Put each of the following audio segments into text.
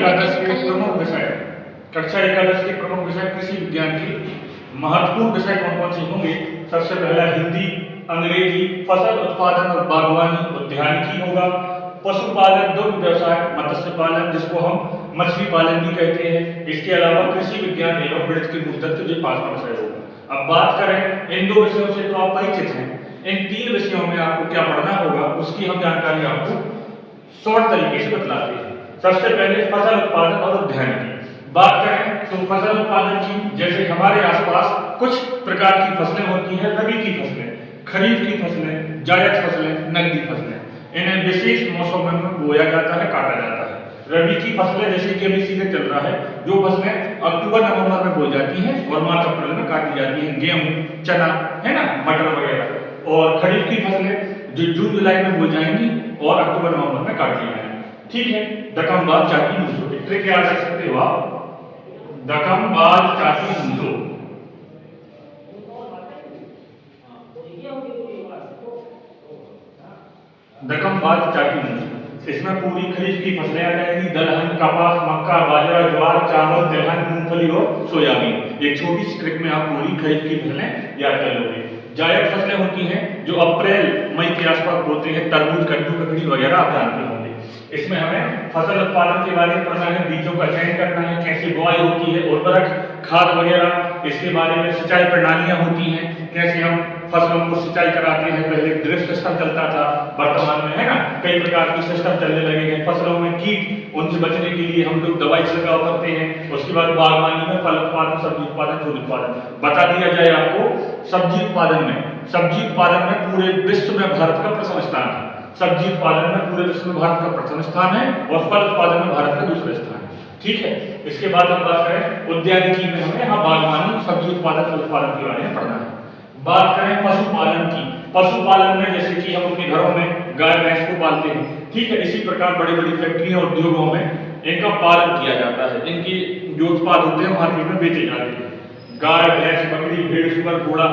एकादश के प्रमुख विषय, कक्षा एकादश के प्रमुख विषय कृषि विज्ञान के महत्वपूर्ण विषय कौन कौन से होंगे? सबसे पहला हिंदी, अंग्रेजी, फसल उत्पादन और बागवानी, उद्यानिकी होगा, पशुपालन, दुग्ध व्यवसाय, मत्स्य पालन जिसको हम मछली पालन भी कहते हैं। इसके अलावा कृषि विज्ञान एवं गणित के मूल तत्व जो 5वां विषय होगा। अब बात करें इन 2 विषयों से तो आप परिचित हैं। इन 3 विषयों में आपको क्या पढ़ना होगा उसकी हम जानकारी आपको शॉर्ट तरीके से बतलाते हैं। सबसे पहले फसल उत्पादन और उद्यानिकी बात करें तो फसल उत्पादन की, जैसे हमारे आसपास कुछ प्रकार की फसलें होती हैं, रबी की फसलें, खरीफ की फसलें, जायद फसलें, नकदी फसलें। इन्हें विशेष मौसम में बोया जाता है, काटा जाता है। रबी की फसलें जैसे कि अभी सीजन चल रहा है, जो फसलें अक्टूबर नवंबर में बोई जाती हैं और मार्च अप्रैल में काटी जाती हैं, गेहूं, चना, है ना, मटर वगैरह। और खरीफ की फसलें जो जून जुलाई में बोई जाएंगी और अक्टूबर नवंबर में काटी जाएंगी। ठीक है, दकम बाज चाटी मूंगो, इतने क्या रख सकते हो आप? दकम बाज चाटी मूंगो। दकम बाज चाटी मूंगो, इसमें पूरी खरीफ की फसलें आ जाएंगी, दलहन, कपास, मक्का, बाजरा, ज्वार, चावल, तिलहन, मूंगफली और सोयाबीन। एक छोटी सी ट्रिक में आप पूरी खरीफ की फसलें याद कर लोगे। जायद फसलें होती हैं जो अप्रैल मई के आसपास बोते हैं, तरबूज, कद्दू, ककड़ी वगैरह आप जानते होंगे। इसमें हमें फसल उत्पादन के बारे में पढ़ना है, बीजों का चयन करना है, कैसे बुआई होती है, उर्वरक, खाद वगैरह, इसके बारे में सिंचाई प्रणालियां होती हैं, कैसे हम फसलों को सिंचाई कराते हैं। पहले ड्रिप सिस्टम चलता था, वर्तमान में है ना कई प्रकार के सिस्टम चलने लगे हैं। फसलों में कीट, उनसे बचने के लिए हम लोग दवाई छिड़काव करते हैं। उसके बाद बागवानी में फल उत्पादन, सब्जी उत्पादन, फूल उत्पादन। बता दिया जाए आपको, सब्जी उत्पादन में पूरे विश्व में भारत का प्रथम स्थान है। सब्जी उत्पादन में पूरे विश्व में भारत का प्रथम स्थान है और फल उत्पादन में भारत का दूसरा स्थान है। ठीक है, इसके बाद हम बात करें उद्यानिकी में, हमें यहाँ बागवानी, सब्जी उत्पादन, फल उत्पादन के बारे में पढ़ना है। बात करें पशुपालन की, पशुपालन में जैसे कि हम अपने घरों में गाय भैंस को पालते हैं, ठीक है, इसी प्रकार बड़ी बड़ी फैक्ट्रियों उद्योगों में इनका पालन किया जाता है। इनकी जो उत्पाद होते हैं मार्केट में बेचे जाते हैं। गाय, भैंस, बकरी, भेड़, सुअर, घोड़ा,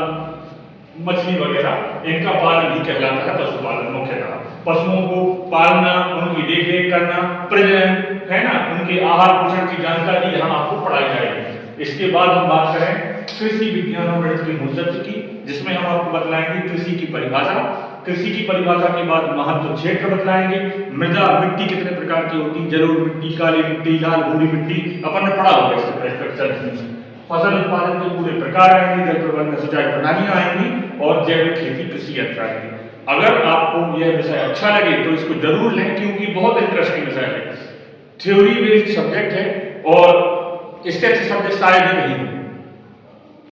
मछली वगैरह, इनका पालन ही कहलाता है पशुपालन। मुख्यतः पशुओं को पालना, उनकी देखरेख करना, प्रजनन, है ना, उनके आहार पोषण की जानकारी यहाँ आपको पढ़ाई जाएगी। इसके बाद हम बात करें कृषि विज्ञान और गणित के मूल तत्व की, जिसमें हम आपको बतलाएंगे कृषि की परिभाषा। कृषि की परिभाषा के बाद महत्व क्षेत्र बतलाएंगे, मृदा, मिट्टी कितने प्रकार की होती है, जलोढ़ मिट्टी, काली मिट्टी, लाल भूरी मिट्टी, अपन ने पढ़ा होगा इससे। फसल उत्पादन के पूरे प्रकार आएंगे, जल प्रबंधन, सिंचाई प्रणालियां आएंगी और जैविक खेती, कृषि यंत्र आएंगे। अगर आपको यह विषय अच्छा लगे तो इसको जरूर लें, क्योंकि बहुत इंटरेस्टिंग विषय है, थ्योरी बेस्ड सब्जेक्ट है और इससे अच्छे सब्जेक्ट शायद ही नहीं।